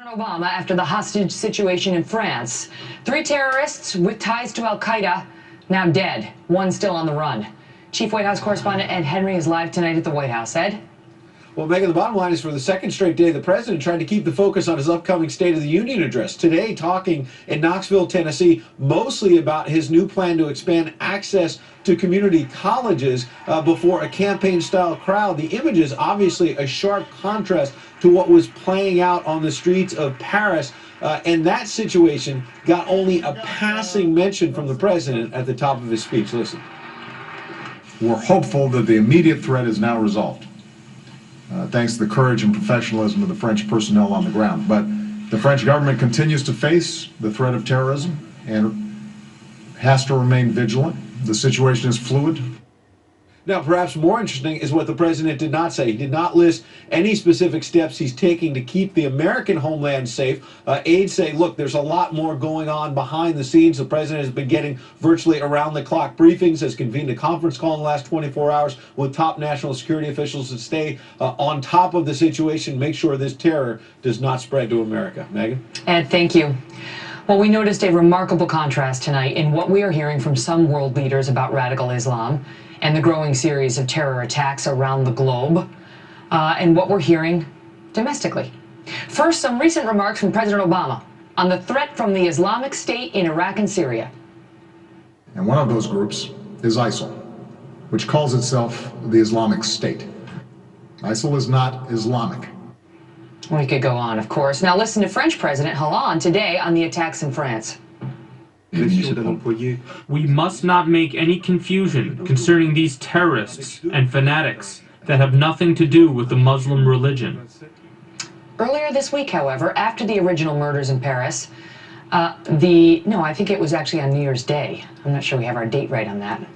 Obama after the hostage situation in France. 3 terrorists with ties to al-Qaeda now dead, 1 still on the run. Chief White House correspondent Ed Henry is live tonight at the White House. Ed? Well, Megan, the bottom line is for the second straight day, the president tried to keep the focus on his upcoming State of the Union address. Today, talking in Knoxville, Tennessee, mostly about his new plan to expand access to community colleges before a campaign-style crowd. The images, obviously, a sharp contrast to what was playing out on the streets of Paris. And that situation got only a passing mention from the president at the top of his speech. Listen. We're hopeful that the immediate threat is now resolved, thanks to the courage and professionalism of the French personnel on the ground. But the French government continues to face the threat of terrorism and has to remain vigilant. The situation is fluid. Now, perhaps more interesting is what the president did not say. He did not list any specific steps he's taking to keep the American homeland safe. Aides say, look, there's a lot more going on behind the scenes. The president has been getting virtually around-the-clock briefings, has convened a conference call in the last 24 hours with top national security officials to stay on top of the situation, make sure this terror does not spread to America. Megan? Ed, thank you. Well, we noticed a remarkable contrast tonight in what we are hearing from some world leaders about radical Islam and the growing series of terror attacks around the globe, and what we're hearing domestically. First, some recent remarks from President Obama on the threat from the Islamic State in Iraq and Syria. And one of those groups is ISIL, which calls itself the Islamic State. ISIL is not Islamic. We could go on, of course. Now listen to French President Hollande today on the attacks in France. We must not make any confusion concerning these terrorists and fanatics that have nothing to do with the Muslim religion. Earlier this week, however, after the original murders in Paris, I think it was actually on New Year's Day. I'm not sure we have our date right on that.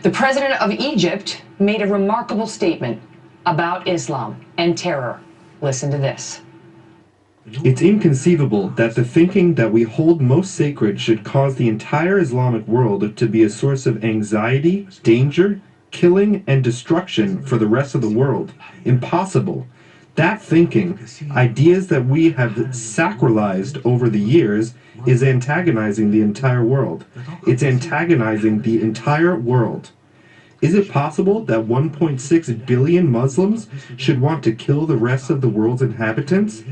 The president of Egypt made a remarkable statement about Islam and terror. Listen to this. It's inconceivable that the thinking that we hold most sacred should cause the entire Islamic world to be a source of anxiety, danger, killing, and destruction for the rest of the world. Impossible. That thinking, ideas that we have sacralized over the years, is antagonizing the entire world. It's antagonizing the entire world. Is it possible that 1.6 billion Muslims should want to kill the rest of the world's inhabitants?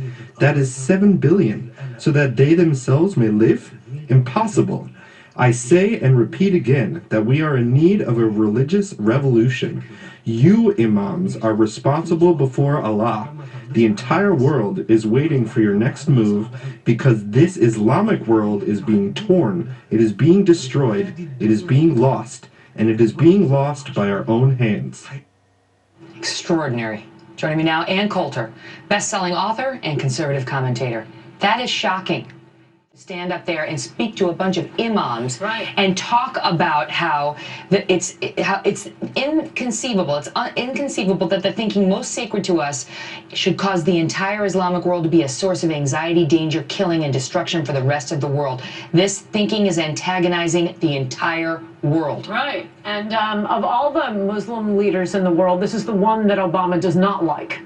That is 7 billion, so that they themselves may live? Impossible. I say and repeat again that we are in need of a religious revolution. You, imams, are responsible before Allah. The entire world is waiting for your next move because this Islamic world is being torn, it is being destroyed, it is being lost. And it is being lost by our own hands. Extraordinary. Joining me now, Ann Coulter, best-selling author and conservative commentator. That is shocking. Stand up there and speak to a bunch of imams and talk about how it's inconceivable. It's inconceivable that the thinking most sacred to us should cause the entire Islamic world to be a source of anxiety, danger, killing, and destruction for the rest of the world. This thinking is antagonizing the entire world. Right. And of all the Muslim leaders in the world, this is the one that Obama does not like.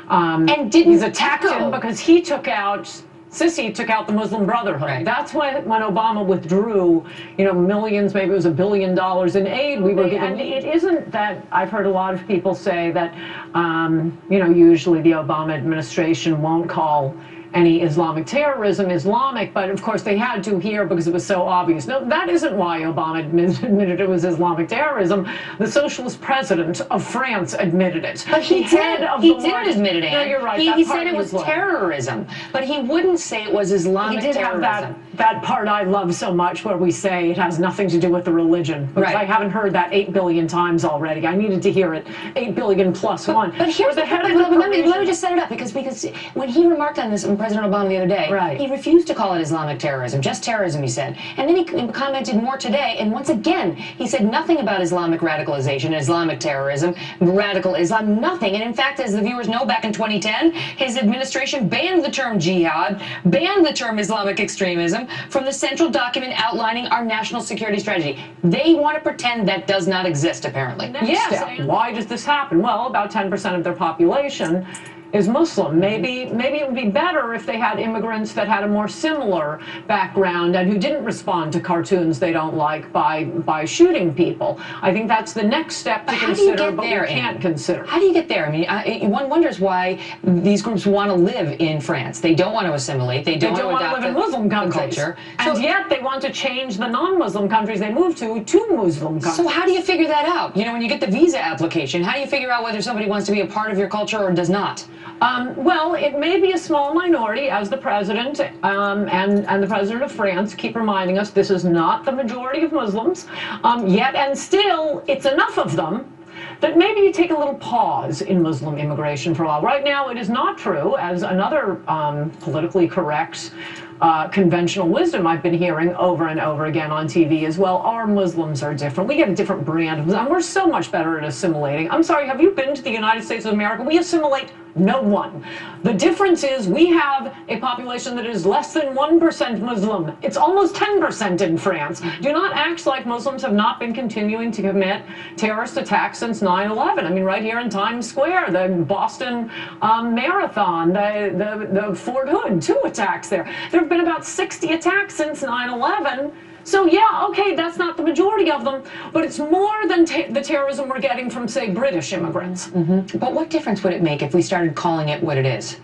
And he's attacked him because he took out Sisi took out the Muslim Brotherhood. Right. That's when Obama withdrew, millions, maybe it was $1 billion in aid we were giving. It isn't that, I've heard a lot of people say that, usually the Obama administration won't call any Islamic terrorism Islamic, but of course they had to here because it was so obvious. No, that isn't why Obama admitted it was Islamic terrorism. The socialist president of France admitted it. But he did admit it, Ann. No, you're right. He said it was terrorism, but he wouldn't say it was Islamic terrorism. He did have that part I love so much where we say it has nothing to do with the religion. Because I haven't heard that 8 billion times already. I needed to hear it 8 billion plus one. But here's let me just set it up, because when he remarked on this, President Obama the other day, he refused to call it Islamic terrorism, just terrorism, he said. And then he commented more today, and once again, he said nothing about Islamic radicalization, Islamic terrorism, radical Islam, nothing. And in fact, as the viewers know, back in 2010, his administration banned the term jihad, banned the term Islamic extremism from the central document outlining our national security strategy. They want to pretend that does not exist, apparently. Yes. Why does this happen? Well, about 10% of their population is Muslim. Maybe it would be better if they had immigrants that had a more similar background and who didn't respond to cartoons they don't like by shooting people. I think that's the next step to consider, but we can't consider. How do you get there? I mean, one wonders why these groups want to live in France. They don't want to assimilate. They don't want to live in Muslim countries. Culture. And yet they want to change the non-Muslim countries they move to Muslim countries. So how do you figure that out? You know, when you get the visa application, how do you figure out whether somebody wants to be a part of your culture or does not? Well, it may be a small minority, as the president and the president of France keep reminding us. This is not the majority of Muslims yet, and still, it's enough of them that maybe you take a little pause in Muslim immigration for a while. Right now, it is not true, as another politically correct conventional wisdom I've been hearing over and over again on TV as well. Our Muslims are different. We get a different brand, and we're so much better at assimilating. I'm sorry, have you been to the United States of America? We assimilate no one. The difference is we have a population that is less than 1% Muslim. It's almost 10% in France. Do not act like Muslims have not been continuing to commit terrorist attacks since 9/11. I mean, right here in Times Square, the Boston Marathon, the Fort Hood, 2 attacks there. There have been about 60 attacks since 9/11. So yeah, okay, that's not the majority of them, but it's more than the terrorism we're getting from, say, British immigrants. But what difference would it make if we started calling it what it is?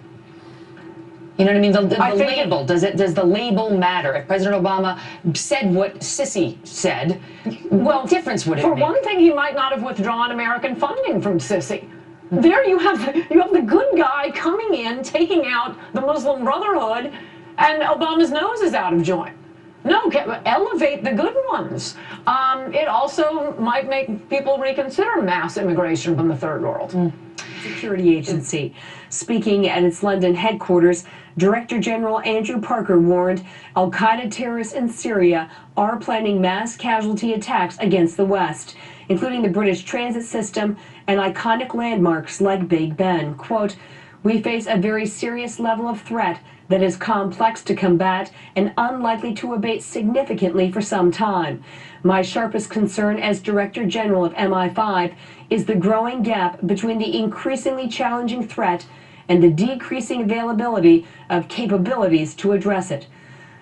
You know what I mean? The label, does the label matter? If President Obama said what Sisi said, what difference would it make? For one thing, he might not have withdrawn American funding from Sisi. There you have the good guy coming in, taking out the Muslim Brotherhood, and Obama's nose is out of joint. No, elevate the good ones. It also might make people reconsider mass immigration from the third world. Security agency. Speaking at its London headquarters, Director General Andrew Parker warned al-Qaeda terrorists in Syria are planning mass casualty attacks against the West, including the British transit system and iconic landmarks like Big Ben. Quote, "We face a very serious level of threat that is complex to combat and unlikely to abate significantly for some time. My sharpest concern as Director General of MI5 is the growing gap between the increasingly challenging threat and the decreasing availability of capabilities to address it."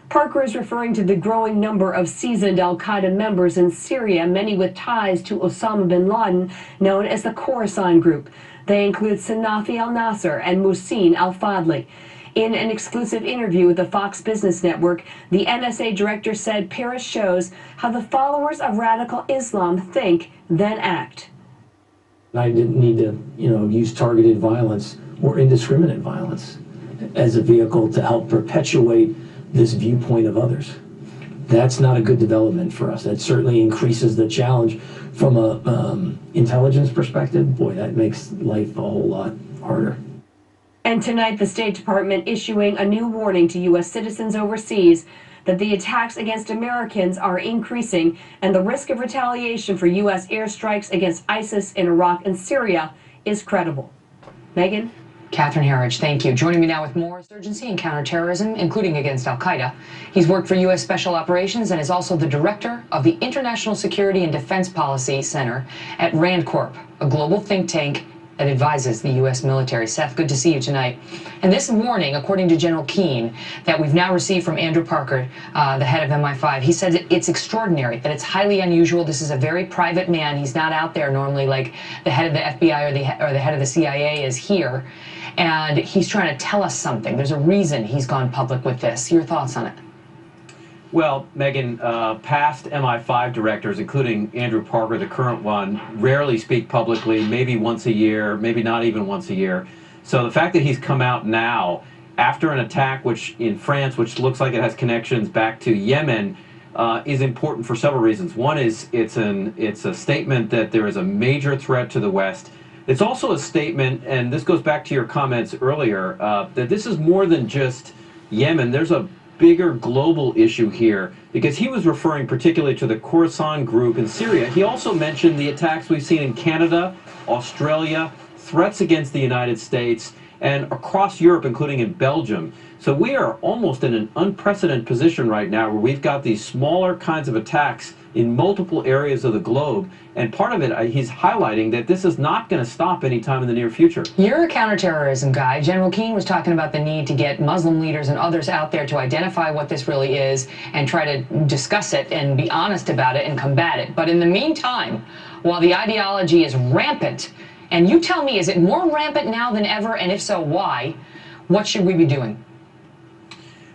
Parker is referring to the growing number of seasoned al-Qaeda members in Syria, many with ties to Osama bin Laden, known as the Khorasan Group. They include Sanafi al-Nasser and Muhsin al-Fadli. In an exclusive interview with the Fox Business Network, the NSA director said Paris shows how the followers of radical Islam think, then act. I didn't need to, use targeted violence or indiscriminate violence as a vehicle to help perpetuate this viewpoint of others. That's not a good development for us. That certainly increases the challenge from a intelligence perspective. Boy, that makes life a whole lot harder. And tonight, the State Department issuing a new warning to U.S. citizens overseas that the attacks against Americans are increasing and the risk of retaliation for U.S. airstrikes against ISIS in Iraq and Syria is credible. Megan? Catherine Herridge, thank you. Joining me now with more insurgency and counterterrorism, including against al-Qaeda. He's worked for U.S. Special Operations and is also the director of the International Security and Defense Policy Center at RAND Corp, a global think tank that advises the U.S. military. Seth, good to see you tonight. And this warning, according to General Keane, that we've now received from Andrew Parker, the head of MI5, he says it's extraordinary, that it's highly unusual. This is a very private man. He's not out there normally like the head of the FBI or the head of the CIA is here. And he's trying to tell us something. There's a reason he's gone public with this. Your thoughts on it? Well, Megan, past MI5 directors, including Andrew Parker, the current one, rarely speak publicly, maybe once a year, maybe not even once a year. So the fact that he's come out now after an attack in France, which looks like it has connections back to Yemen, is important for several reasons. One is it's a statement that there is a major threat to the West. It's also a statement, and this goes back to your comments earlier, that this is more than just Yemen. There's a bigger global issue here, because he was referring particularly to the Khorasan Group in Syria. He also mentioned the attacks we've seen in Canada, Australia, threats against the United States, and across Europe, including in Belgium. So we are almost in an unprecedented position right now where we've got these smaller kinds of attacks in multiple areas of the globe. And part of it, he's highlighting that this is not going to stop anytime in the near future. You're a counterterrorism guy. General Keane was talking about the need to get Muslim leaders and others out there to identify what this really is and try to discuss it and be honest about it and combat it. But in the meantime, while the ideology is rampant, and you tell me, is it more rampant now than ever? And if so, why? What should we be doing?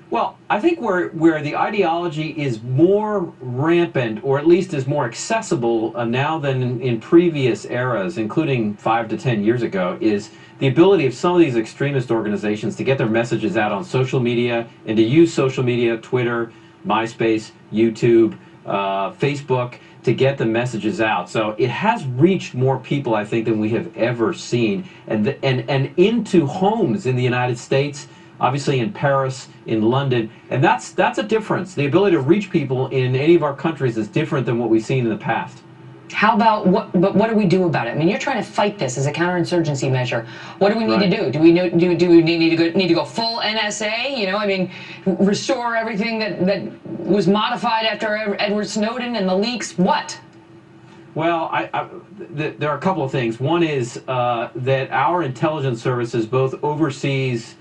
Well, I think where the ideology is more rampant, or at least is more accessible now than in previous eras, including 5 to 10 years ago, is the ability of some of these extremist organizations to get their messages out on social media and to use social media, Twitter, MySpace, YouTube, Facebook, to get the messages out. So it has reached more people, I think, than we have ever seen, and into homes in the United States, obviously in Paris, in London, and that's a difference. The ability to reach people in any of our countries is different than what we've seen in the past. How about what do we do about it? I mean, you're trying to fight this as a counterinsurgency measure. What do we need to do? Do we need to go full NSA? You know, I mean, restore everything that was modified after Edward Snowden and the leaks? What? Well, there are a couple of things. One is that our intelligence services, both overseas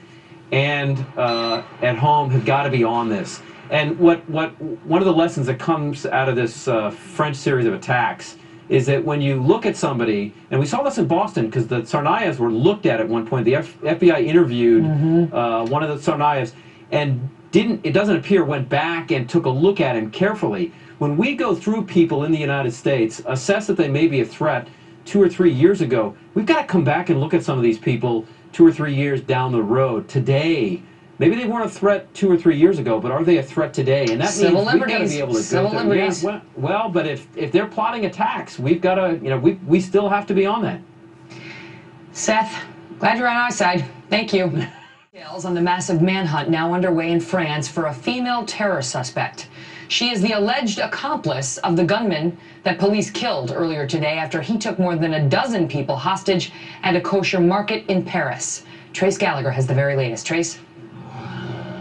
and at home, have got to be on this. And one of the lessons that comes out of this French series of attacks is that when you look at somebody, and we saw this in Boston because the Tsarnaevs were looked at one point. The FBI interviewed one of the Tsarnaevs, and it doesn't appear, went back and took a look at him carefully. When we go through people in the United States, assess that they may be a threat 2 or 3 years ago, we've got to come back and look at some of these people 2 or 3 years down the road. Today, maybe they weren't a threat 2 or 3 years ago, but are they a threat today? And that Civil means we've got to be able to Civil go liberties. Yeah, well, but if they're plotting attacks, we've got to, we still have to be on that. Seth, glad you're on our side. Thank you. Details on the massive manhunt now underway in France for a female terror suspect. She is the alleged accomplice of the gunman that police killed earlier today after he took more than a dozen people hostage at a kosher market in Paris. Trace Gallagher has the very latest. Trace?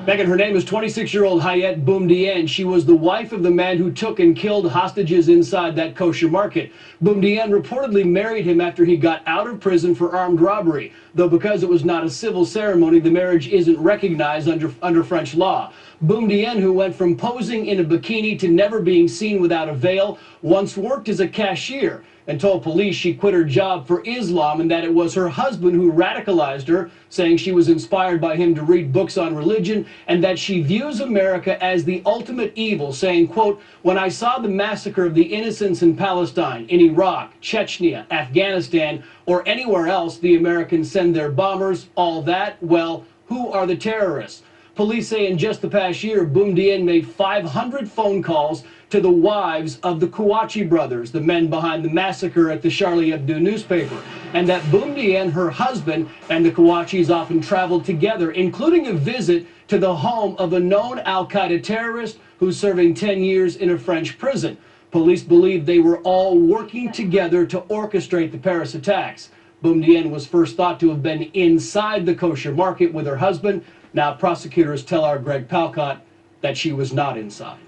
Megan, her name is 26-year-old Hayat Boumediene. She was the wife of the man who took and killed hostages inside that kosher market. Boumediene reportedly married him after he got out of prison for armed robbery, though because it was not a civil ceremony, the marriage isn't recognized under French law. Boumediene, who went from posing in a bikini to never being seen without a veil, once worked as a cashier and told police she quit her job for Islam and that it was her husband who radicalized her, saying she was inspired by him to read books on religion and that she views America as the ultimate evil, saying, quote, "When I saw the massacre of the innocents in Palestine, in Iraq, Chechnya, Afghanistan, or anywhere else the Americans send their bombers, all that, well, who are the terrorists?" Police say in just the past year, Boumediene made 500 phone calls to the wives of the Kouachi brothers, the men behind the massacre at the Charlie Hebdo newspaper, and that Boumediene, her husband, and the Kouachis often traveled together, including a visit to the home of a known al-Qaeda terrorist who's serving 10 years in a French prison. Police believe they were all working together to orchestrate the Paris attacks. Boumediene was first thought to have been inside the kosher market with her husband. Now prosecutors tell our Greg Palcott that she was not inside.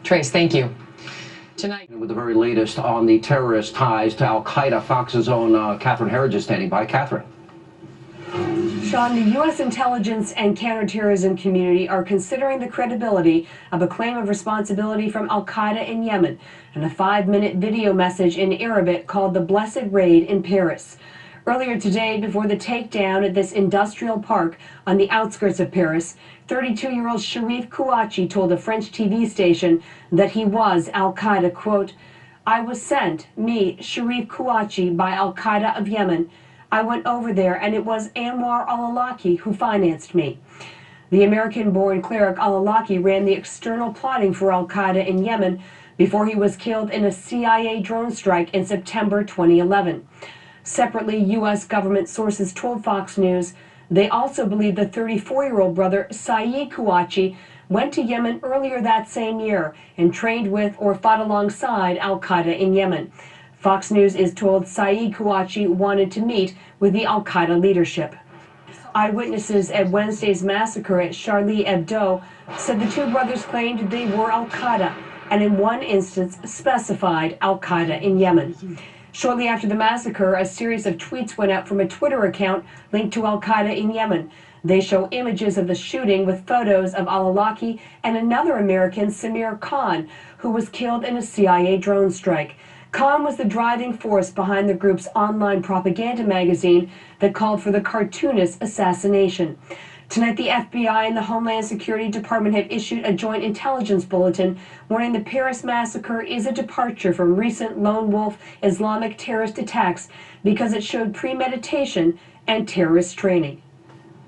Trace, thank you. Tonight, with the very latest on the terrorist ties to Al-Qaeda, Fox's own Catherine Herridge is standing by. Catherine. Sean, the U.S. intelligence and counterterrorism community are considering the credibility of a claim of responsibility from Al-Qaeda in Yemen and a 5-minute video message in Arabic called the Blessed Raid in Paris. Earlier today, before the takedown at this industrial park on the outskirts of Paris, 32-year-old Sharif Kouachi told a French TV station that he was Al-Qaeda, quote, "I was sent, me, Sharif Kouachi, by Al-Qaeda of Yemen. I went over there and it was Anwar al-Awlaki who financed me." The American-born cleric al-Awlaki ran the external plotting for Al-Qaeda in Yemen before he was killed in a CIA drone strike in September 2011. Separately, U.S. government sources told Fox News they also believe the 34-year-old brother, Saeed Kouachi, went to Yemen earlier that same year and trained with or fought alongside Al-Qaeda in Yemen. Fox News is told Saeed Kouachi wanted to meet with the Al-Qaeda leadership. Eyewitnesses at Wednesday's massacre at Charlie Hebdo said the two brothers claimed they were Al-Qaeda. and in one instance specified Al-Qaeda in Yemen. Shortly after the massacre, a series of tweets went out from a Twitter account linked to Al-Qaeda in Yemen. They show images of the shooting with photos of al-Awlaki and another American, Samir Khan, who was killed in a CIA drone strike. Khan was the driving force behind the group's online propaganda magazine that called for the cartoonist's assassination. Tonight, the FBI and the Homeland Security Department have issued a joint intelligence bulletin warning the Paris massacre is a departure from recent lone wolf Islamic terrorist attacks because it showed premeditation and terrorist training.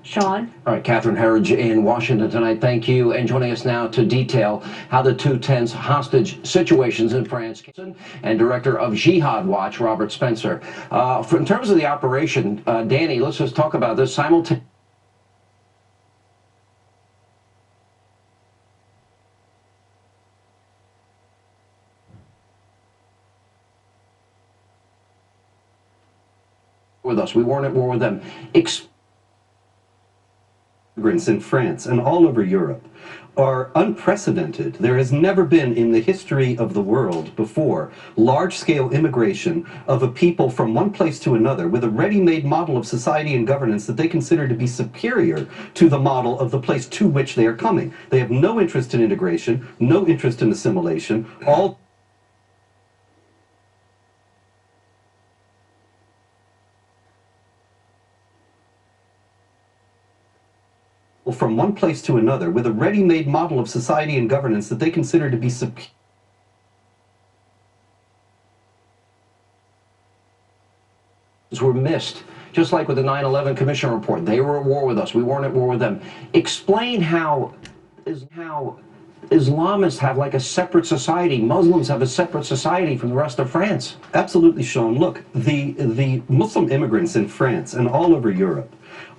Sean? All right, Catherine Herridge in Washington tonight. Thank you. And joining us now to detail how the two tense hostage situations in France. And director of Jihad Watch, Robert Spencer. In terms of the operation, Danny, let's just talk about this simultaneously. With us. We weren't at war with them. Immigrants in France and all over Europe are unprecedented. There has never been in the history of the world before large-scale immigration of a people from one place to another with a ready-made model of society and governance that they consider to be superior to the model of the place to which they are coming. They have no interest in integration, no interest in assimilation, all from one place to another with a ready-made model of society and governance that they consider to be superior. Were missed, just like with the 9/11 Commission report. They were at war with us. We weren't at war with them. Explain how Islamists have like a separate society. Muslims have a separate society from the rest of France. Absolutely, Sean. Look, the Muslim immigrants in France and all over Europe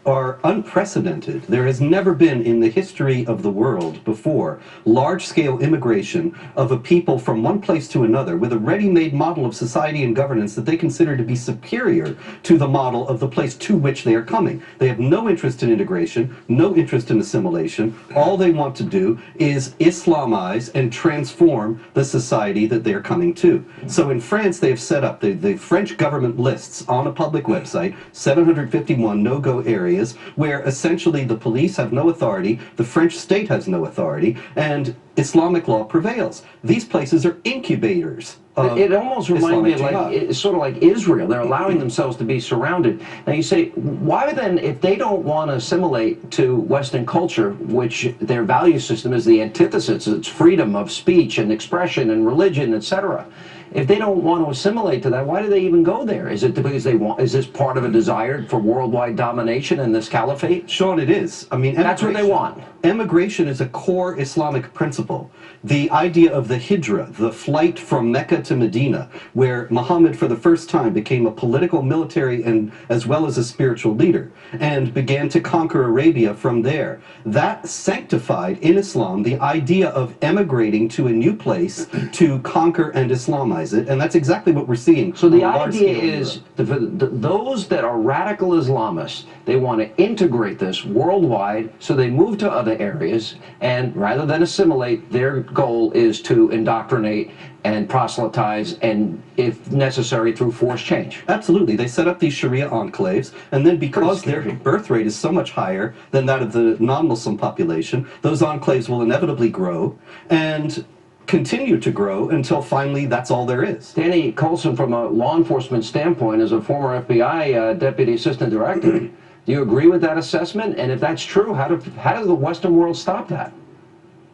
are unprecedented. There has never been in the history of the world before large-scale immigration of a people from one place to another with a ready-made model of society and governance that they consider to be superior to the model of the place to which they are coming. They have no interest in integration, no interest in assimilation. All they want to do is Islamize and transform the society that they're coming to. So in France, they have set up, the French government lists on a public website 751 no-go areas where essentially the police have no authority, the French state has no authority, and Islamic law prevails. These places are incubators. It almost reminds me of like, it's sort of like Israel. They're allowing themselves to be surrounded. Now you say, why then, if they don't want to assimilate to Western culture, which their value system is the antithesis, it's freedom of speech and expression and religion, etc. If they don't want to assimilate to that, why do they even go there? Is it because they want, is this part of a desire for worldwide domination in this caliphate? Sean, it is. I mean, that's what they want. Emigration is a core Islamic principle. The idea of the hijra, the flight from Mecca to Medina, where Muhammad for the first time became a political, military, and as well as a spiritual leader, and began to conquer Arabia from there. That sanctified in Islam the idea of emigrating to a new place to conquer and Islamize it, and that's exactly what we're seeing. So the idea is those that are radical Islamists, they want to integrate this worldwide, so they move to other areas, and rather than assimilate, their goal is to indoctrinate and proselytize, and if necessary, through force change. Absolutely. They set up these Sharia enclaves, and then because their birth rate is so much higher than that of the non-Muslim population, those enclaves will inevitably grow and continue to grow until finally that's all there is. Danny Coulson, from a law enforcement standpoint, as a former FBI Deputy Assistant Director, do you agree with that assessment? And if that's true, how does the Western world stop that?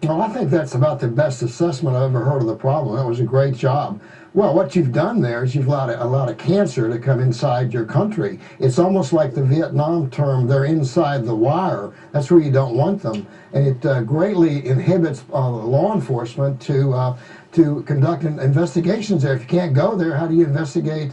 Well, I think that's about the best assessment I've ever heard of the problem. That was a great job. Well, what you've done there is you've allowed a lot of cancer to come inside your country. It's almost like the Vietnam term, they're inside the wire. That's where you don't want them. And it greatly inhibits law enforcement to conduct investigations there. If you can't go there, how do you investigate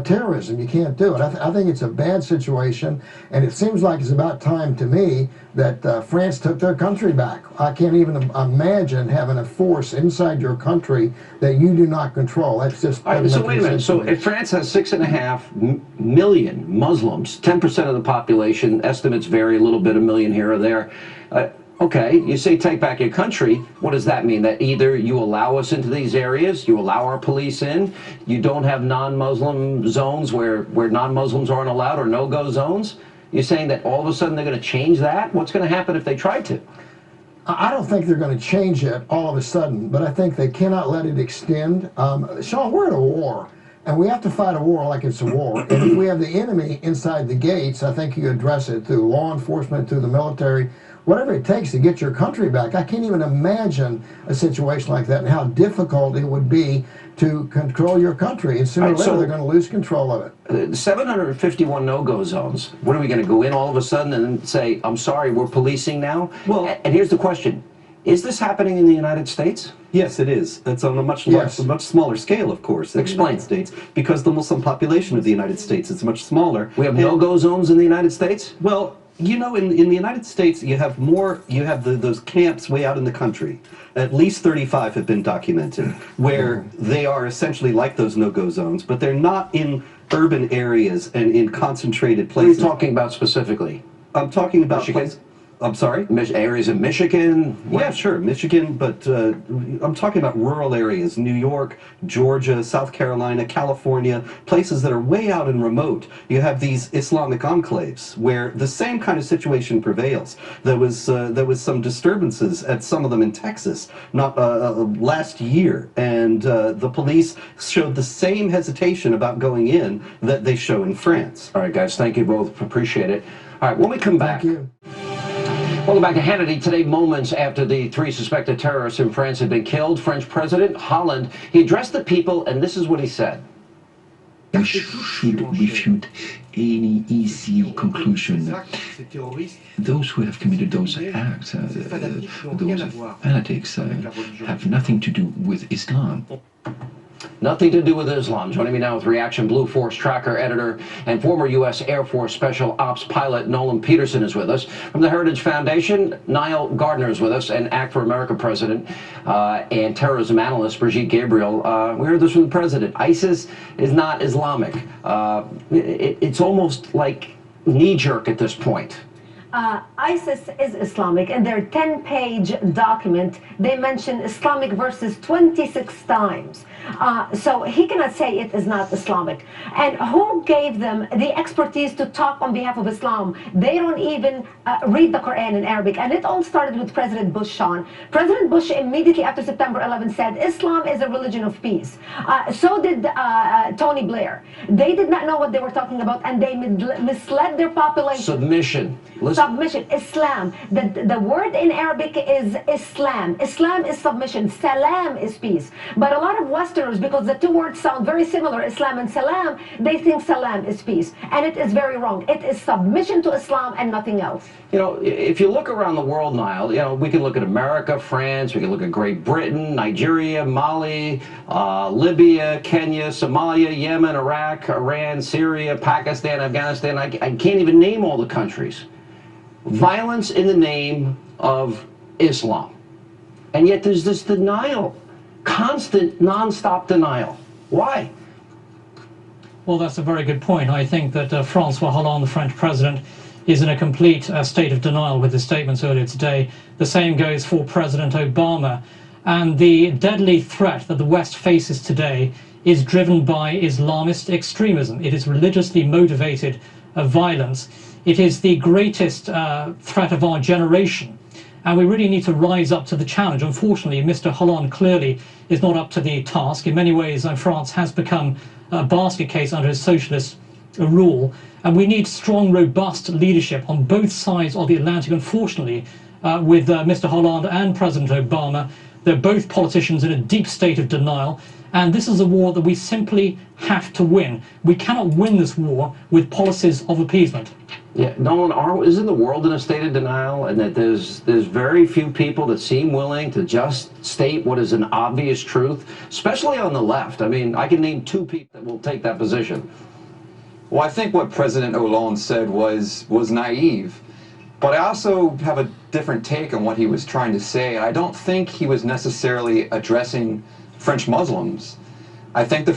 terrorism? You can't do it. I think it's a bad situation, and it seems like it's about time to me that France took their country back. I can't even imagine having a force inside your country that you do not control. That's just... All right, so wait a minute. So if France has 6.5 million Muslims, 10% of the population, estimates vary a little bit, a million here or there, Okay, you say take back your country. What does that mean? That either you allow us into these areas, you allow our police in, you don't have non-Muslim zones where non-Muslims aren't allowed, or no-go zones? You're saying that all of a sudden they're going to change that? What's going to happen if they try to? I don't think they're going to change it all of a sudden, but I think they cannot let it extend. Sean, we're in a war, and we have to fight a war like it's a war. And if we have the enemy inside the gates, I think you address it through law enforcement, through the military, whatever it takes to get your country back. I can't even imagine a situation like that and how difficult it would be to control your country. And sooner or later, they're going to lose control of it. 751 no-go zones. What are we going to go in all of a sudden and say, I'm sorry, we're policing now? Well, and here's the question. Is this happening in the United States? Yes, it is. It's on a much smaller scale, of course, in the United States, because the Muslim population of the United States is much smaller. We have no-go zones in the United States? Well, you know, in the United States, you have those camps way out in the country. At least 35 have been documented, where they are essentially like those no-go zones, but they're not in urban areas and in concentrated places. What are you talking about specifically? I'm talking about places. I'm sorry? Areas in Michigan? Yeah, sure, Michigan, but I'm talking about rural areas, New York, Georgia, South Carolina, California, places that are way out and remote. You have these Islamic enclaves where the same kind of situation prevails. There was some disturbances at some of them in Texas last year, and the police showed the same hesitation about going in that they show in France. All right, guys, thank you both. Appreciate it. All right, when we come back. Thank you. Welcome back to Hannity. Today, moments after the 3 suspected terrorists in France had been killed, French President Hollande, he addressed the people, and this is what he said. We should refute any easy conclusion. Those who have committed those acts, those fanatics, have nothing to do with Islam. Nothing to do with Islam. Joining me now with Reaction Blue Force Tracker editor and former U.S. Air Force Special Ops pilot Nolan Peterson is with us. From the Heritage Foundation, Niall Gardner is with us, and Act for America president and terrorism analyst Brigitte Gabriel. We heard this from the president. ISIS is not Islamic. It's almost like knee-jerk at this point. ISIS is Islamic. In their 10-page document, they mention Islamic verses 26 times. So he cannot say it is not Islamic. And who gave them the expertise to talk on behalf of Islam? They don't even read the Quran in Arabic. And it all started with President Bush, Sean. President Bush immediately after September 11 said, Islam is a religion of peace. So did Tony Blair. They did not know what they were talking about, and they misled their population. Submission. Submission, Islam. The word in Arabic is Islam. Islam is submission. Salam is peace. But a lot of Westerners, because the two words sound very similar, Islam and Salam, they think Salam is peace. And it is very wrong. It is submission to Islam and nothing else. You know, if you look around the world, Niall, you know, we can look at America, France, we can look at Great Britain, Nigeria, Mali, Libya, Kenya, Somalia, Yemen, Iraq, Iran, Syria, Pakistan, Afghanistan. I can't even name all the countries. Violence in the name of Islam. And yet there's this denial, constant, non-stop denial. Why? Well, that's a very good point. I think that François Hollande, the French president, is in a complete state of denial with his statements earlier today. The same goes for President Obama. And the deadly threat that the West faces today is driven by Islamist extremism. It is religiously motivated violence. It is the greatest threat of our generation. And we really need to rise up to the challenge. Unfortunately, Mr. Hollande clearly is not up to the task. In many ways, France has become a basket case under his socialist rule. And we need strong, robust leadership on both sides of the Atlantic. Unfortunately, with Mr. Hollande and President Obama, they're both politicians in a deep state of denial. And this is a war that we simply have to win. We cannot win this war with policies of appeasement. Yeah, Nolan, isn't the world in a state of denial, and that there's very few people that seem willing to just state what is an obvious truth, especially on the left? I mean, I can name 2 people that will take that position. Well, I think what President Hollande said was naive, but I also have a different take on what he was trying to say. I don't think he was necessarily addressing French Muslims. I think the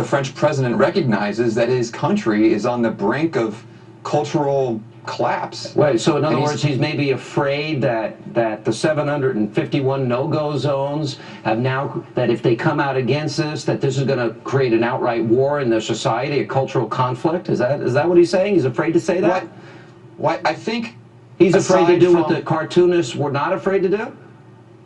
French president recognizes that his country is on the brink of cultural collapse. Wait, so in other And words, he's maybe afraid that the 751 no-go zones have now, that if they come out against this, that this is going to create an outright war in their society, a cultural conflict? Is that what he's saying? He's afraid to say that? What I think he's afraid to do what the cartoonists were not afraid to do?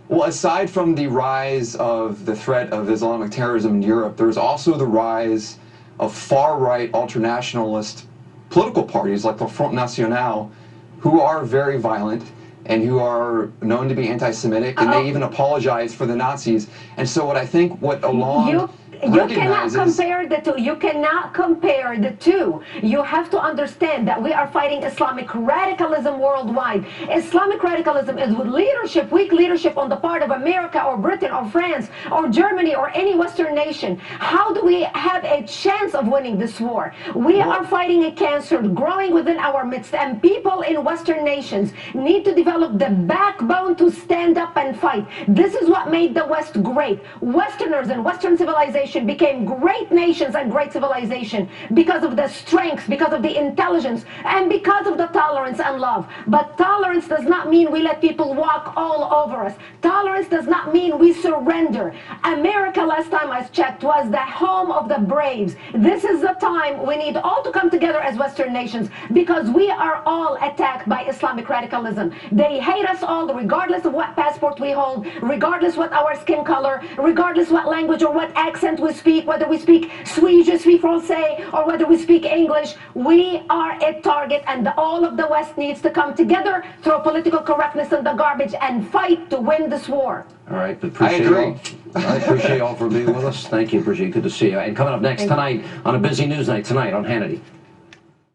Well, aside from the rise of the threat of Islamic terrorism in Europe, there's also the rise of far-right ultranationalist political parties like the Front National, who are very violent and who are known to be anti-Semitic, and they even apologize for the Nazis. And so what I think what Hollande You cannot compare the two. You cannot compare the two. You have to understand that we are fighting Islamic radicalism worldwide. Islamic radicalism is with leadership, weak leadership on the part of America or Britain or France or Germany or any Western nation. How do we have a chance of winning this war? We are fighting a cancer growing within our midst, and people in Western nations need to develop the backbone to stand up and fight. This is what made the West great. Westerners and Western civilization became great nations and great civilization because of the strength, because of the intelligence, and because of the tolerance and love. But tolerance does not mean we let people walk all over us. Tolerance does not mean we surrender. America, last time I checked, was the home of the braves. This is the time we need all to come together as Western nations, because we are all attacked by Islamic radicalism. They hate us all, regardless of what passport we hold, regardless what our skin color, regardless what language or what accent we speak, whether we speak Swedish, we speak Francais, or whether we speak English. We are a target, and all of the West needs to come together, throw political correctness in the garbage, and fight to win this war. All right, appreciate you. I appreciate you all for being with us. Thank you, Brigitte. Good to see you. And coming up next tonight, on a busy news night tonight on Hannity.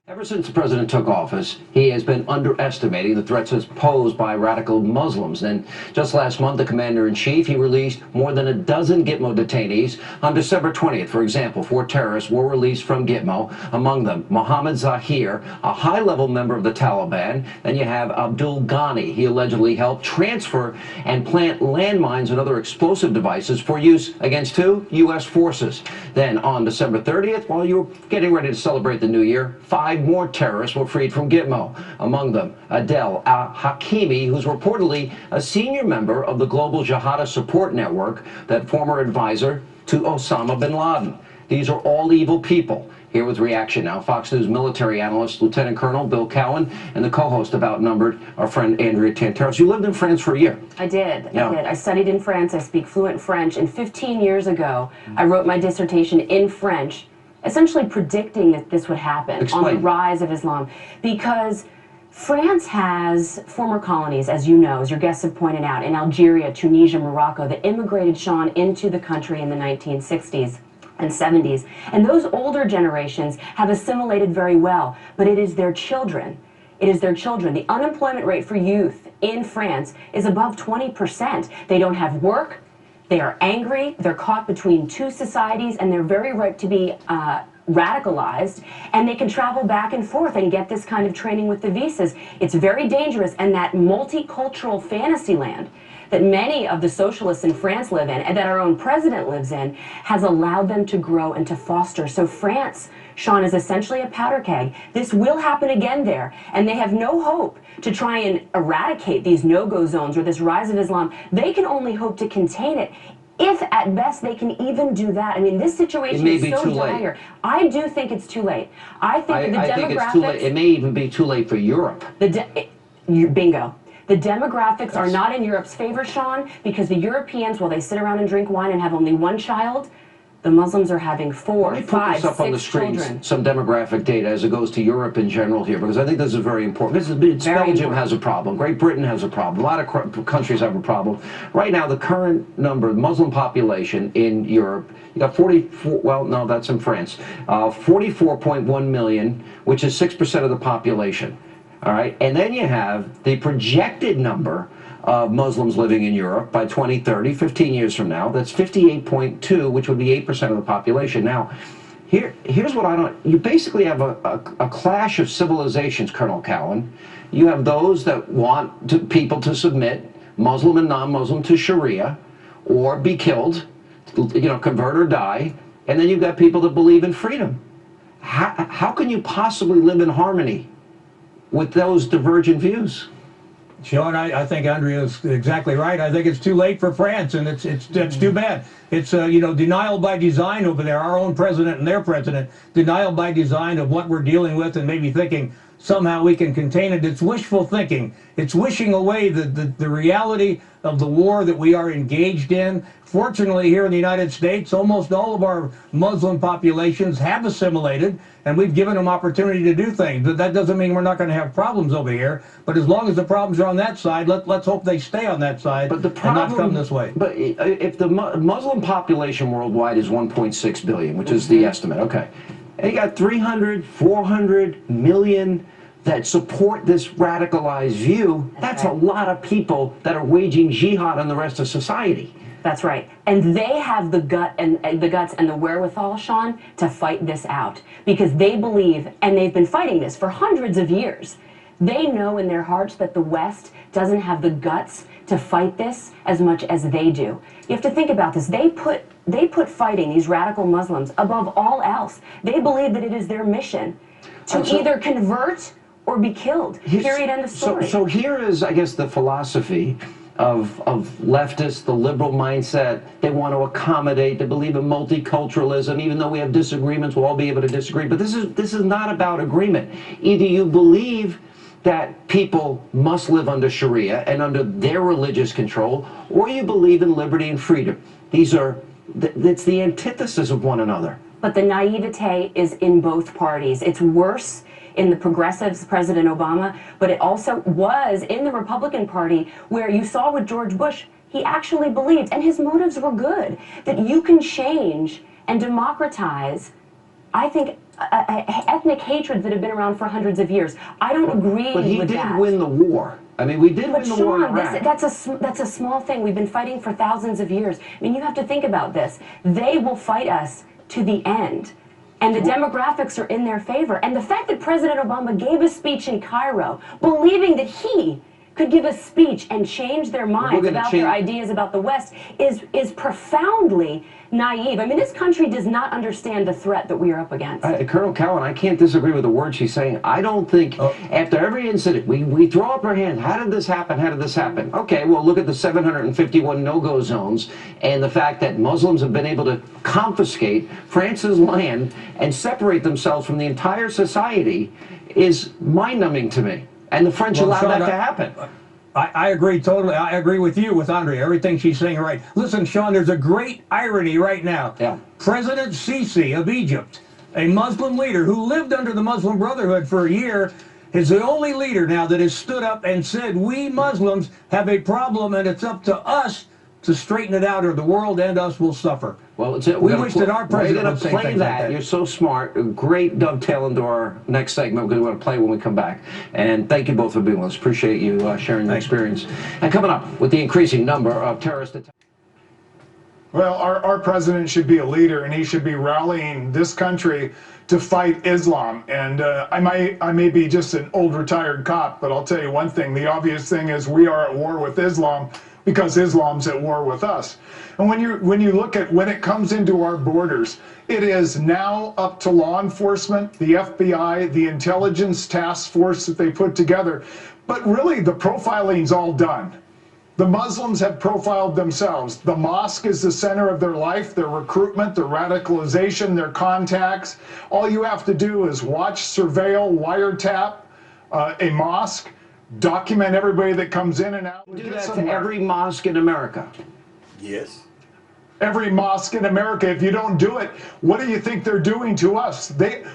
Ever since the president took office, he has been underestimating the threats posed by radical Muslims. And just last month, the commander-in-chief, he released more than a dozen Gitmo detainees. On December 20th, for example, 4 terrorists were released from Gitmo. Among them, Mohammed Zahir, a high-level member of the Taliban. Then you have Abdul Ghani. He allegedly helped transfer and plant landmines and other explosive devices for use against 2 U.S. forces. Then on December 30th, while you were getting ready to celebrate the new year, 5 more terrorists were freed from Gitmo. Among them, Adel al-Hakimi, who's reportedly a senior member of the Global Jihadist Support Network, that former advisor to Osama bin Laden. These are all evil people. Here with reaction now, Fox News military analyst Lieutenant Colonel Bill Cowan, and the co-host of Outnumbered, our friend Andrea Tantaros. You lived in France for a year. I did. I studied in France. I speak fluent French. And 15 years ago, I wrote my dissertation in French, essentially predicting that this would happen on the rise of Islam. Because France has former colonies, as you know, as your guests have pointed out, in Algeria, Tunisia, Morocco, that immigrated, Sean, into the country in the 1960s and 70s. And those older generations have assimilated very well, but it is their children. It is their children. The unemployment rate for youth in France is above 20%. They don't have work. They are angry, they're caught between 2 societies, and they're very ripe to be radicalized, and they can travel back and forth and get this kind of training with the visas. It's very dangerous, and that multicultural fantasy land that many of the socialists in France live in, and that our own president lives in, has allowed them to grow and to foster. So France, Sean, is essentially a powder keg. This will happen again there, and they have no hope to try and eradicate these no-go zones or this rise of Islam. They can only hope to contain it, if at best they can even do that. I mean, this situation is so dire. I do think it's too late. I think the demographics... I think it's too late. It may even be too late for Europe. Bingo. The demographics are not in Europe's favor, Sean, because the Europeans, while they sit around and drink wine and have only 1 child, the Muslims are having 4, 5, 6 on the screen, children. Some demographic data as it goes to Europe in general here, because I think this is very important. Belgium has a problem. Great Britain has a problem. A lot of countries have a problem. Right now, the current number, Muslim population in Europe, you got 44, well, no, that's in France, 44.1 million, which is 6% of the population. All right, and then you have the projected number of Muslims living in Europe by 2030, 15 years from now. That's 58.2, which would be 8% of the population. Now, here's what I don't... You basically have a clash of civilizations, Colonel Cowan. You have those that want people to submit, Muslim and non-Muslim, to Sharia, or be killed, convert or die. And then you've got people that believe in freedom. How can you possibly live in harmony with those divergent views? Sean, I think Andrea is exactly right. I think it's too late for France, and it's too bad. It's denial by design over there. Our own president and their president, denial by design of what we're dealing with, and maybe thinking somehow we can contain it. It's wishful thinking. It's wishing away the reality of the war that we are engaged in. Fortunately, here in the United States, almost all of our Muslim populations have assimilated, and we've given them opportunity to do things. But that doesn't mean we're not going to have problems over here. But as long as the problems are on that side, let's hope they stay on that side and not come this way. But if the Muslim population worldwide is 1.6 billion, which is the estimate, okay, and you got 300, 400 million that support this radicalized view, that's a lot of people that are waging jihad on the rest of society. That's right. And they have the guts and the wherewithal, Sean, to fight this out. Because they believe, and they've been fighting this for hundreds of years, they know in their hearts that the West doesn't have the guts to fight this as much as they do. You have to think about this. They put fighting these radical Muslims above all else. They believe that it is their mission to either convert or be killed. Period. End of story. So here is, I guess, the philosophy of leftists, the liberal mindset. They want to accommodate. They believe in multiculturalism. Even though we have disagreements, we'll all be able to disagree. But this is not about agreement. Either you believe that people must live under Sharia and under their religious control, or you believe in liberty and freedom. It's the antithesis of one another. But the naivete is in both parties. It's worse in the progressives, President Obama, but it also was in the Republican Party, where you saw with George Bush, he actually believed, and his motives were good, that you can change and democratize, I think, ethnic hatreds that have been around for hundreds of years. I don't agree with that. But he did win the war. I mean, we did win the war in Iraq. That's a small thing. We've been fighting for thousands of years. I mean, you have to think about this. They will fight us to the end. And the demographics are in their favor. And the fact that President Obama gave a speech in Cairo, believing that he could give a speech and change their minds about their ideas about the West, is profoundly naive. I mean, this country does not understand the threat that we are up against. Colonel Cowan, I can't disagree with the words she's saying. I don't think after every incident, we throw up our hand. How did this happen? How did this happen? Okay, well, look at the 751 no-go zones and the fact that Muslims have been able to confiscate France's land and separate themselves from the entire society is mind-numbing to me. And the French allowed that to happen. I agree totally. I agree with you, with Andrea. Everything she's saying right. Listen, Sean, there's a great irony right now. Yeah. President Sisi of Egypt, a Muslim leader who lived under the Muslim Brotherhood for a year, is the only leader now that has stood up and said, we Muslims have a problem and it's up to us to straighten it out or the world and us will suffer. Well, we wish that our president would say play things that. like that. You're so smart. Great dovetail into our next segment because we're going to play when we come back. And thank you both for being with us. Appreciate you sharing your experience. And coming up with the increasing number of terrorist attacks. Well, our president should be a leader, and he should be rallying this country to fight Islam. And I may be just an old retired cop, but I'll tell you one thing. The obvious thing is we are at war with Islam because Islam's at war with us. And when you look at when it comes into our borders, it is now up to law enforcement, the FBI, the intelligence task force that they put together. But really, the profiling's all done. The Muslims have profiled themselves. The mosque is the center of their life, their recruitment, their radicalization, their contacts. All you have to do is watch, surveil, wiretap a mosque, document everybody that comes in and out. Do that to every mosque in America. Yes. Every mosque in America. If you don't do it, what do you think they're doing to us?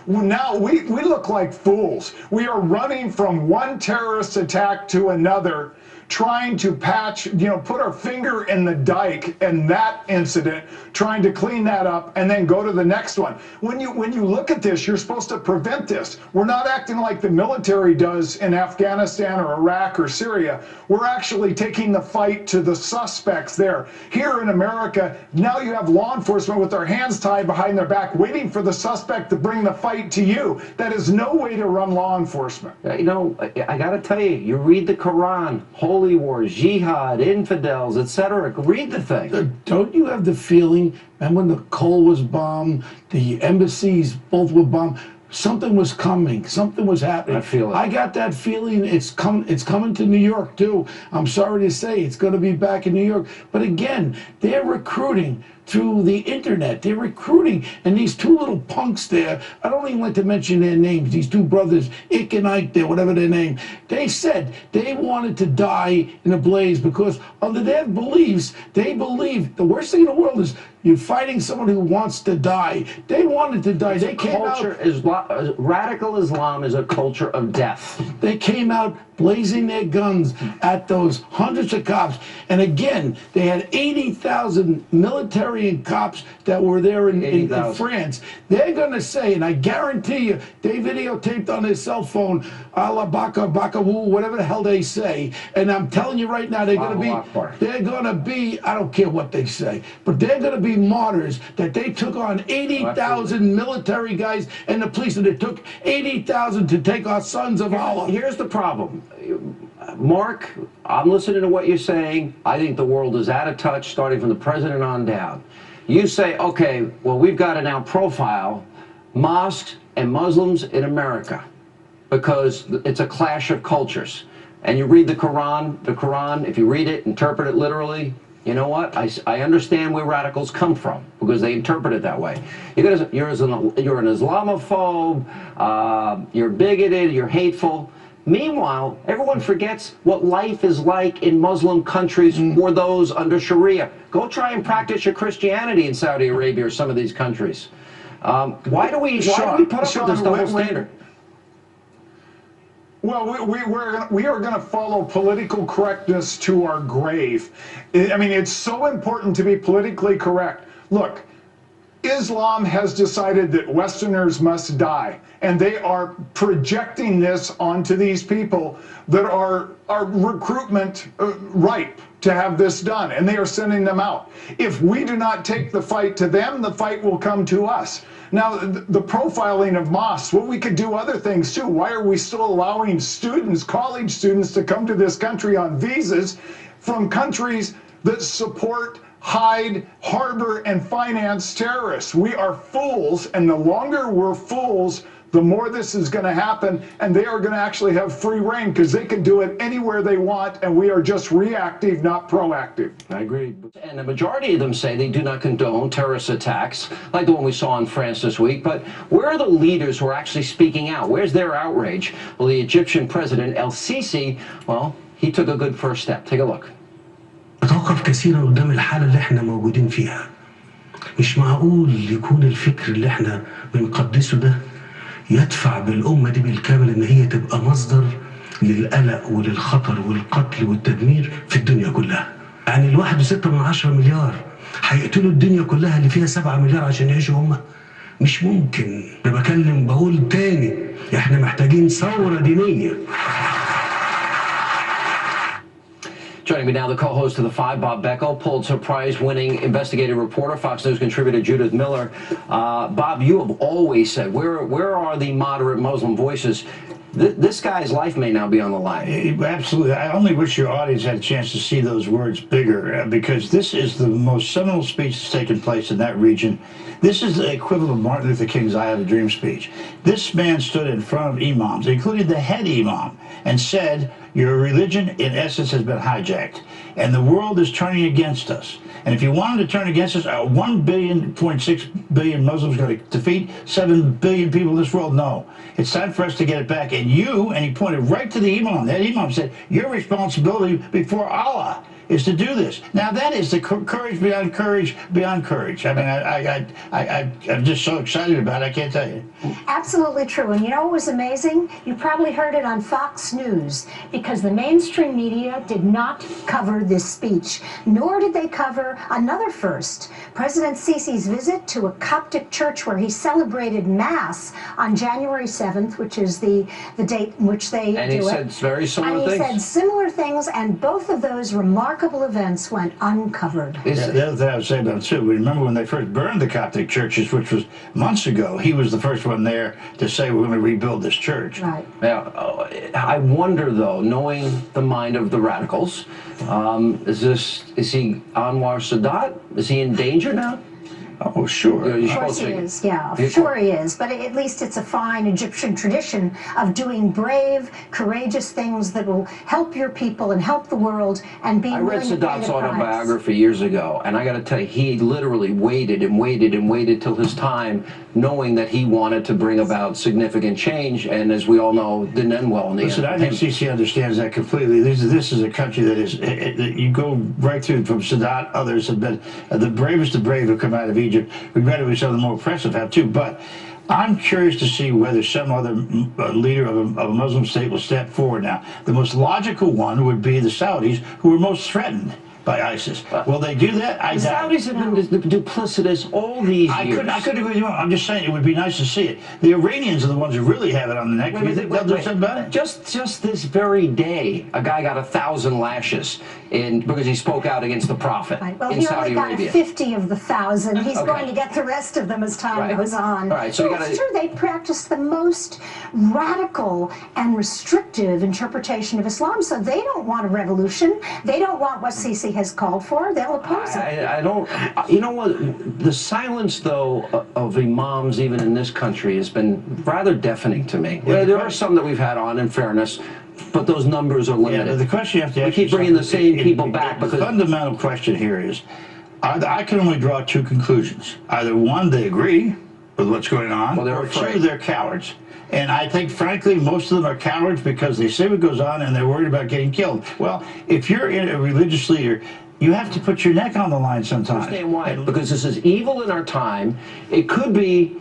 Now we look like fools. We are running from one terrorist attack to another, trying to patch, put our finger in the dike in that incident, trying to clean that up and then go to the next one. When you look at this, you're supposed to prevent this. We're not acting like the military does in Afghanistan or Iraq or Syria. We're actually taking the fight to the suspects there. Here in America, now you have law enforcement with their hands tied behind their back, waiting for the suspect to bring the fight to you. That is no way to run law enforcement. I got to tell you, you read the Quran, holy wars, jihad, infidels, etc. Read the thing. Don't you have the feeling, and when the Cole was bombed, the embassies both were bombed, something was coming, something was happening. I feel it. I got that feeling it's coming to New York too. I'm sorry to say it's going to be back in New York. But again, they're recruiting through the internet. They're recruiting, and these two little punks there, I don't even like to mention their names, these two brothers, Ick and Ike there, whatever their name, they said they wanted to die in a blaze because under their beliefs, they believe the worst thing in the world is you're fighting someone who wants to die. They wanted to die. They came out. Radical Islam is a culture of death. They came out blazing their guns at those hundreds of cops. And again, they had 80,000 military and cops that were there in France. They're going to say, and I guarantee you, they videotaped on their cell phone, Allah Baka Baka Woo, whatever the hell they say. And I'm telling you right now, they're going to be, I don't care what they say, but they're going to be martyrs that they took on 80,000 military guys and the police, and it took 80,000 to take our sons of Allah. Here's the problem. Mark, I'm listening to what you're saying. I think the world is out of touch, starting from the president on down. You say, okay, well, we've got to now profile mosques and Muslims in America because it's a clash of cultures. And you read the Quran, if you read it, interpret it literally, you know what? I understand where radicals come from because they interpret it that way. You're an Islamophobe, you're bigoted, you're hateful. Meanwhile, everyone forgets what life is like in Muslim countries or those under Sharia. Go try and practice your Christianity in Saudi Arabia or some of these countries. Why do we put up with this double standard? Well, we are going to follow political correctness to our grave. I mean, it's so important to be politically correct. Look, Islam has decided that Westerners must die, and they are projecting this onto these people that are recruitment ripe to have this done, and they are sending them out. If we do not take the fight to them, the fight will come to us. Now, the profiling of mosques, well, we could do other things too. Why are we still allowing students, college students, to come to this country on visas from countries that support, hide, harbor, and finance terrorists? We are fools, and the longer we're fools, the more this is going to happen, and they are going to actually have free reign because they can do it anywhere they want, and we are just reactive, not proactive. I agree. And the majority of them say they do not condone terrorist attacks, like the one we saw in France this week. But where are the leaders who are actually speaking out? Where's their outrage? Well, the Egyptian president, El-Sisi, well, he took a good first step. Take a look. أتوقف كثيرا قدام الحالة اللي احنا موجودين فيها. مش معقول يكون الفكر اللي احنا بنقدسه ده يدفع بالأمة دي بالكامل إن هي تبقى مصدر للقلق وللخطر والقتل والتدمير في الدنيا كلها. يعني ال1.6 مليار هيقتلوا الدنيا كلها اللي فيها 7 مليار عشان يعيشوا هم؟ مش ممكن. أنا بقول تاني احنا محتاجين ثورة دينية. Joining me now, the co-host of The Five, Bob Beckel, Pulitzer Prize-winning investigative reporter, Fox News contributor Judith Miller. Bob, you have always said, where are the moderate Muslim voices? This guy's life may now be on the line. Absolutely. I only wish your audience had a chance to see those words bigger, because this is the most seminal speech that's taken place in that region. This is the equivalent of Martin Luther King's I Have a Dream speech. This man stood in front of imams, including the head imam, and said, your religion, in essence, has been hijacked, and the world is turning against us. And if you wanted to turn against us, 1.6 billion Muslims going to defeat 7 billion people in this world? No. It's time for us to get it back. And he pointed right to the imam. That imam said, your responsibility before Allah is to do this. Now that is the courage beyond courage beyond courage. I mean, I'm just so excited about it, I can't tell you. Absolutely true. And you know what was amazing? You probably heard it on Fox News, because the mainstream media did not cover this speech, nor did they cover another first, President Sisi's visit to a Coptic church where he celebrated Mass on January 7th, which is the date in which they do it. And he said very similar things. And he said similar things, and both of those remarkable events went uncovered. The other thing I would say about it too, remember when they first burned the Coptic churches, which was months ago, he was the first one there to say we're going to rebuild this church. Right. Now, I wonder though, knowing the mind of the radicals, is he Anwar Sadat? Is he in danger now? Oh, sure. Yeah, Of course he is, yeah, sure he is. But at least it's a fine Egyptian tradition of doing brave, courageous things that will help your people and help the world and be I read willing to pay Sadat's the price. autobiography years ago, and I got to tell you, he literally waited and waited and waited till his time, knowing that he wanted to bring about significant change, and as we all know, didn't end well in the Listen, end. I think Sisi understands that completely. This is a country that is, you go right through from Sadat, others have been, the bravest of brave have come out of Egypt. Regrettably, some of the more oppressive have too. But I'm curious to see whether some other leader of a Muslim state will step forward now. The most logical one would be the Saudis, who are most threatened by ISIS. Will they do that? I The doubt. Saudis have been duplicitous all these years. I could agree with you. I'm just saying it would be nice to see it. The Iranians are the ones who really have it on the neck. Do you think they'll do something about it? Just this very day, a guy got 1,000 lashes because he spoke out against the Prophet Well, in he Saudi only got Arabia. 50 of the 1,000. He's Okay. going to get the rest of them as time Right. goes on. All right, so you It's gotta- true, they practice the most radical and restrictive interpretation of Islam, so they don't want a revolution. They don't want what Sisi has called for. They'll oppose it. I don't, you know what, the silence though of imams even in this country has been rather deafening to me. Yeah, there are some that we've had on, in fairness, but those numbers are limited. Yeah, but the question you have to we ask keep bringing the yourself same is- people back the because fundamental question here is, I can only draw two conclusions. Either one, they agree with what's going on, or two, they're cowards. And I think, frankly, most of them are cowards because they see what goes on and they're worried about getting killed. Well, if you're a religious leader, you have to put your neck on the line sometimes. understand why? Because this is evil in our time. It could be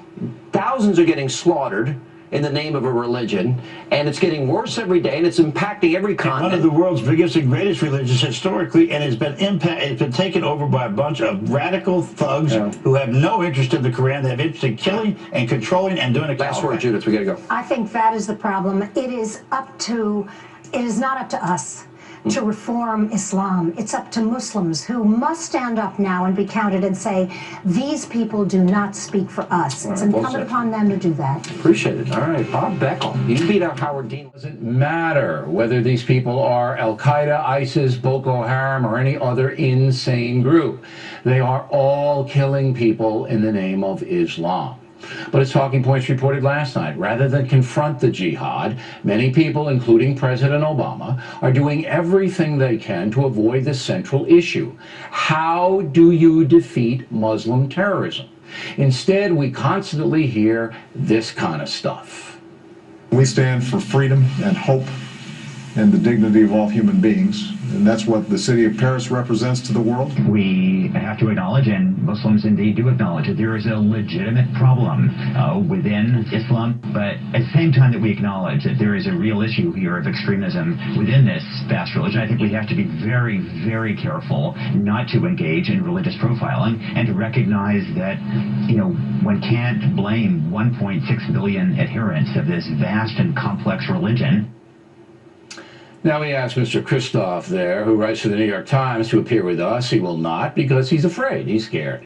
thousands are getting slaughtered in the name of a religion, and it's getting worse every day, and it's impacting every continent. One of the world's biggest and greatest religions historically, and it's been taken over by a bunch of radical thugs who have no interest in the Quran. They have interest in killing and controlling and doing a Last word, Judith. We got to go. I think that is the problem. It is not up to us to reform Islam. It's up to Muslims who must stand up now and be counted and say, these people do not speak for us. It's All right, well incumbent said. upon them to do that. Appreciate it. All right, Bob Beckel. You beat out Howard Dean. Doesn't matter whether these people are Al-Qaeda, ISIS, Boko Haram, or any other insane group. They are all killing people in the name of Islam. But as Talking Points reported last night, rather than confront the jihad, many people, including President Obama, are doing everything they can to avoid the central issue. How do you defeat Muslim terrorism? Instead, we constantly hear this kind of stuff. We stand for freedom and hope and the dignity of all human beings. And that's what the city of Paris represents to the world. We have to acknowledge, and Muslims indeed do acknowledge, that there is a legitimate problem within Islam, but at the same time that we acknowledge that there is a real issue here of extremism within this vast religion, I think we have to be very, very careful not to engage in religious profiling and to recognize that, you know, one can't blame 1.6 billion adherents of this vast and complex religion. Now we asked Mr. Christoph there, who writes for the New York Times, to appear with us. He will not because he's afraid. He's scared.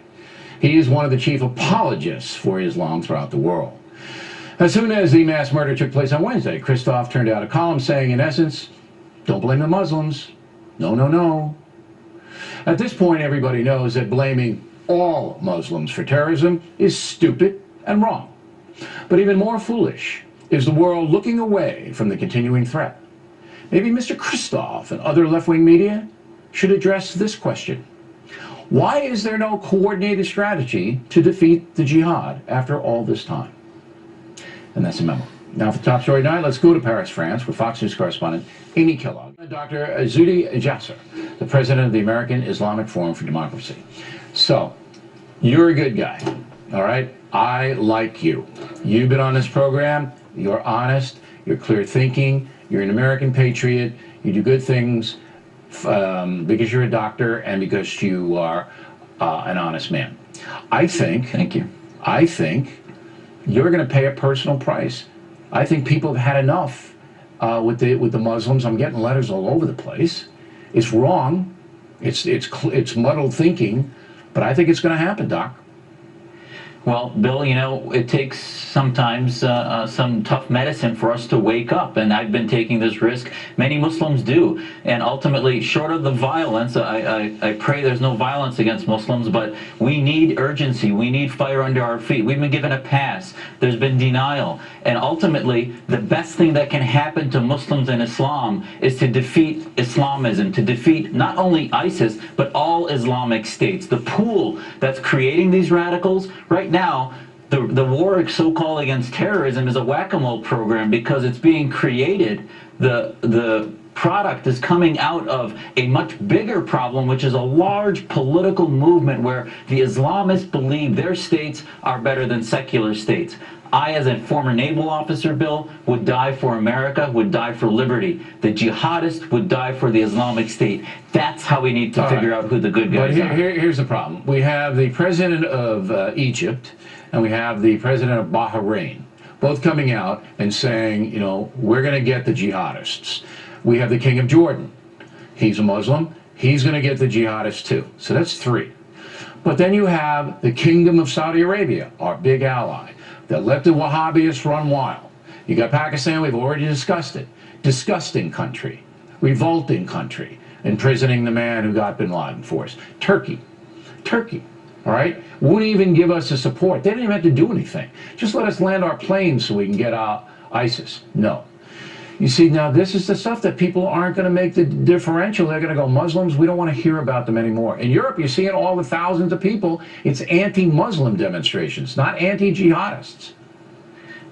He is one of the chief apologists for Islam throughout the world. As soon as the mass murder took place on Wednesday, Christoph turned out a column saying, in essence, don't blame the Muslims. No, no, no. At this point, everybody knows that blaming all Muslims for terrorism is stupid and wrong. But even more foolish is the world looking away from the continuing threat. Maybe Mr. Christoph and other left-wing media should address this question. Why is there no coordinated strategy to defeat the jihad after all this time? And that's a memo. Now for the top story tonight, let's go to Paris, France, with Fox News correspondent Amy Kellogg. Dr. Zuhdi Jasser, the president of the American Islamic Forum for Democracy. So, you're a good guy, all right? I like you. You've been on this program. You're honest. You're clear thinking. You're an American patriot. You do good things because you're a doctor and because you are an honest man. I think. Thank you. I think you're going to pay a personal price. I think people have had enough with the Muslims. I'm getting letters all over the place. It's wrong. It's muddled thinking, but I think it's going to happen, Doc. Well, Bill, you know, it takes sometimes some tough medicine for us to wake up, and I've been taking this risk. Many Muslims do, and ultimately, short of the violence, I pray there's no violence against Muslims, but we need urgency. We need fire under our feet. We've been given a pass. There's been denial, and ultimately, the best thing that can happen to Muslims and Islam is to defeat Islamism, to defeat not only ISIS, but all Islamic states. The pool that's creating these radicals right now, the war so-called against terrorism is a whack-a-mole program because it's being created. The product is coming out of a much bigger problem, which is a large political movement where the Islamists believe their states are better than secular states. I, as a former naval officer, Bill, would die for America, would die for liberty. The jihadist would die for the Islamic State. That's how we need to figure out who the good guys are. Here's the problem. We have the president of Egypt and we have the president of Bahrain, both coming out and saying, you know, we're going to get the jihadists. We have the king of Jordan. He's a Muslim. He's going to get the jihadists too. So that's 3. But then you have the kingdom of Saudi Arabia, our big ally, that let the Wahhabists run wild. You got Pakistan, we've already discussed it. Disgusting country, revolting country, imprisoning the man who got bin Laden for us. Turkey, all right? Wouldn't even give us the support. They didn't even have to do anything. Just let us land our planes so we can get out ISIS. No. You see, now this is the stuff that people aren't going to make the differential. They're going to go, Muslims, we don't want to hear about them anymore. In Europe, you're seeing all the thousands of people. It's anti-Muslim demonstrations, not anti-jihadists.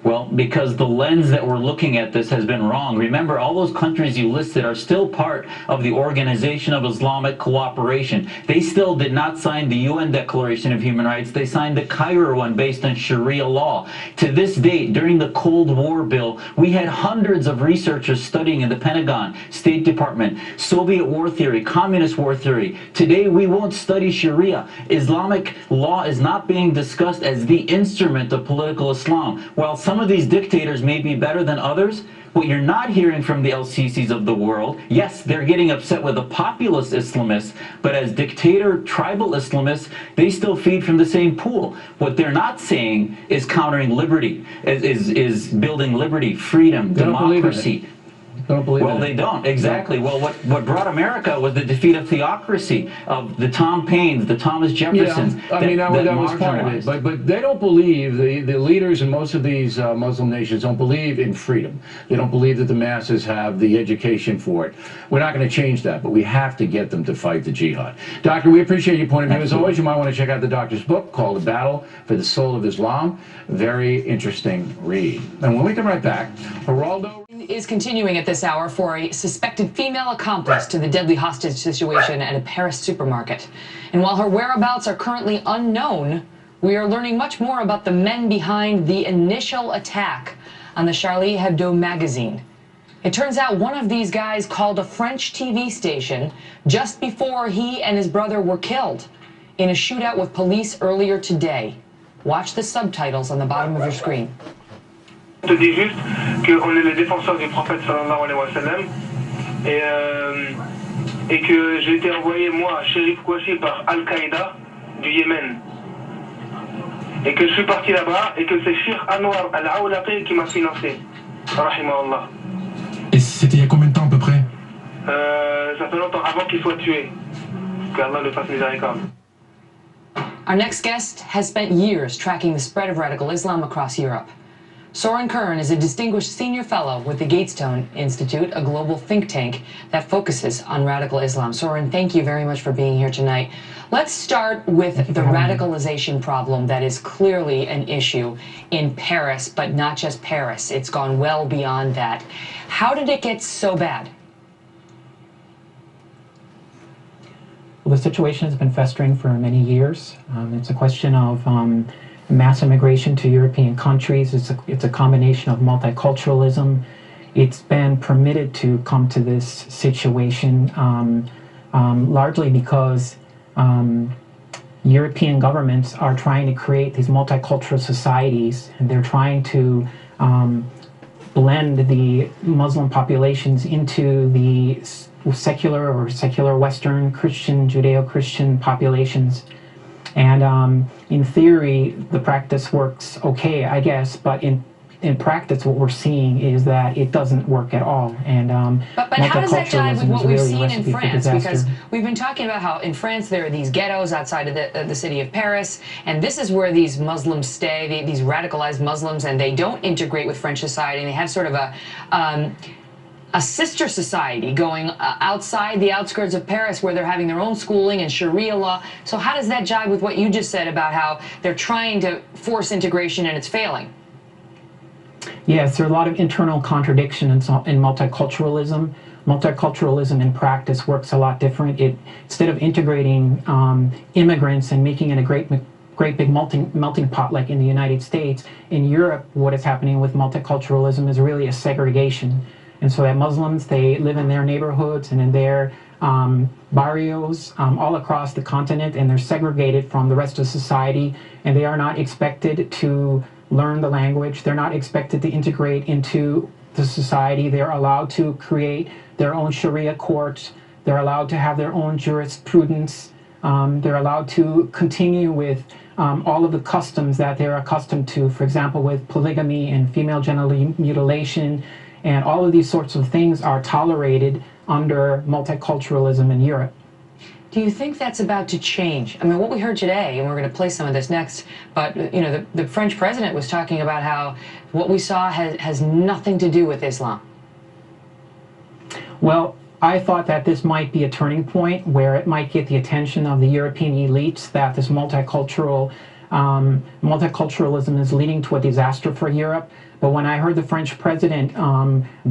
Well, because the lens that we're looking at this has been wrong. Remember, all those countries you listed are still part of the Organization of Islamic Cooperation. They still did not sign the UN Declaration of Human Rights. They signed the Cairo one based on Sharia law. To this date, during the Cold War, Bill, we had hundreds of researchers studying in the Pentagon, State Department, Soviet war theory, communist war theory. Today, we won't study Sharia. Islamic law is not being discussed as the instrument of political Islam. While some of these dictators may be better than others, what you're not hearing from the El-Sisis of the world, yes, they're getting upset with the populist Islamists, but as dictator tribal Islamists, they still feed from the same pool. What they're not saying is countering liberty, is building liberty, freedom, democracy. Don't believe well, they don't. Exactly. Well, what brought America was the defeat of theocracy, of the Tom Paines, the Thomas Jeffersons. Yeah, I mean, that was part of it. But they don't believe, the leaders in most of these Muslim nations don't believe in freedom. They don't believe that the masses have the education for it. We're not going to change that, but we have to get them to fight the jihad. Doctor, we appreciate your point of view. As always, you might want to check out the doctor's book called The Battle for the Soul of Islam. Very interesting read. And when we come right back, Geraldo is continuing at this hour for a suspected female accomplice to the deadly hostage situation at a Paris supermarket. And while her whereabouts are currently unknown, we are learning much more about the men behind the initial attack on the Charlie Hebdo magazine. It turns out one of these guys called a French TV station just before he and his brother were killed in a shootout with police earlier today. Watch the subtitles on the bottom of your screen. Je te dis juste qu'on est les défenseurs du prophète sallallahu alayhi wa sallam et que j'ai été envoyé moi à Sherif Kouachi par Al-Qaïda du Yémen et que je suis parti là-bas et que c'est Sheikh Anwar Al-Awlaqi qui m'a financé, rahimahullah. Et c'était il y a combien de temps à peu près? Ça fait longtemps avant qu'il soit tué, qu'Allah le fasse miséricorde. Our next guest has spent years tracking the spread of radical Islam across Europe. Soren Kern is a distinguished senior fellow with the Gatestone Institute, a global think tank that focuses on radical Islam. Soren, thank you very much for being here tonight. Let's start with the radicalization problem that is clearly an issue in Paris, but not just Paris. It's gone well beyond that. How did it get so bad? Well, the situation has been festering for many years. It's a question of mass immigration to European countries. It's a combination of multiculturalism. It's been permitted to come to this situation largely because European governments are trying to create these multicultural societies, and they're trying to blend the Muslim populations into the secular or secular Western Christian, Judeo-Christian populations. And in theory, the practice works okay, I guess, but in practice, what we're seeing is that it doesn't work at all. And but how does that jive with what we've really seen in France? Because disaster. we've been talking about how in France there are these ghettos outside of the city of Paris, and this is where these Muslims stay, these radicalized Muslims, and they don't integrate with French society, and they have sort of a sister society going outside the outskirts of Paris where they're having their own schooling and Sharia law. So how does that jive with what you just said about how they're trying to force integration and it's failing? Yes, there are a lot of internal contradiction in multiculturalism. Multiculturalism in practice works a lot different. Instead of integrating immigrants and making it a great big melting pot like in the United States, in Europe what is happening with multiculturalism is really a segregation. And so that Muslims, they live in their neighborhoods and in their barrios all across the continent, and they're segregated from the rest of society, and they are not expected to learn the language. They're not expected to integrate into the society. They're allowed to create their own Sharia courts. They're allowed to have their own jurisprudence. They're allowed to continue with all of the customs that they're accustomed to, for example, with polygamy and female genital mutilation. And all of these sorts of things are tolerated under multiculturalism in Europe. Do you think that's about to change? I mean, what we heard today, and we're going to play some of this next, but you know, the French president was talking about how what we saw has nothing to do with Islam. Well, I thought that this might be a turning point where it might get the attention of the European elites that this multiculturalism is leading to a disaster for Europe. But when I heard the French president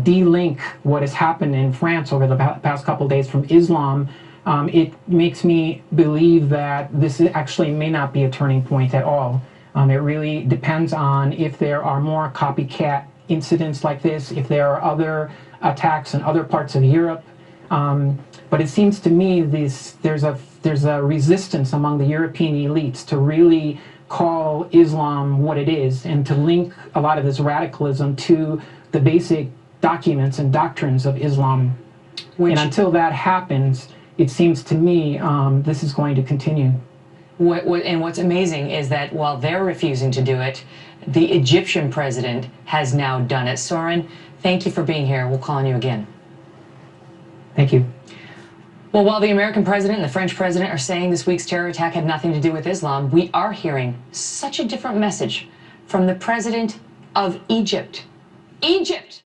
de-link what has happened in France over the past couple of days from Islam, it makes me believe that this actually may not be a turning point at all. It really depends on if there are more copycat incidents like this, if there are other attacks in other parts of Europe. But it seems to me there's a resistance among the European elites to really call Islam what it is and to link a lot of this radicalism to the basic documents and doctrines of Islam. And until that happens, it seems to me this is going to continue. And what's amazing is that while they're refusing to do it, the Egyptian president has now done it. Soren, thank you for being here. We'll call on you again. Thank you. Well, while the American president and the French president are saying this week's terror attack had nothing to do with Islam, we are hearing such a different message from the president of Egypt. Egypt!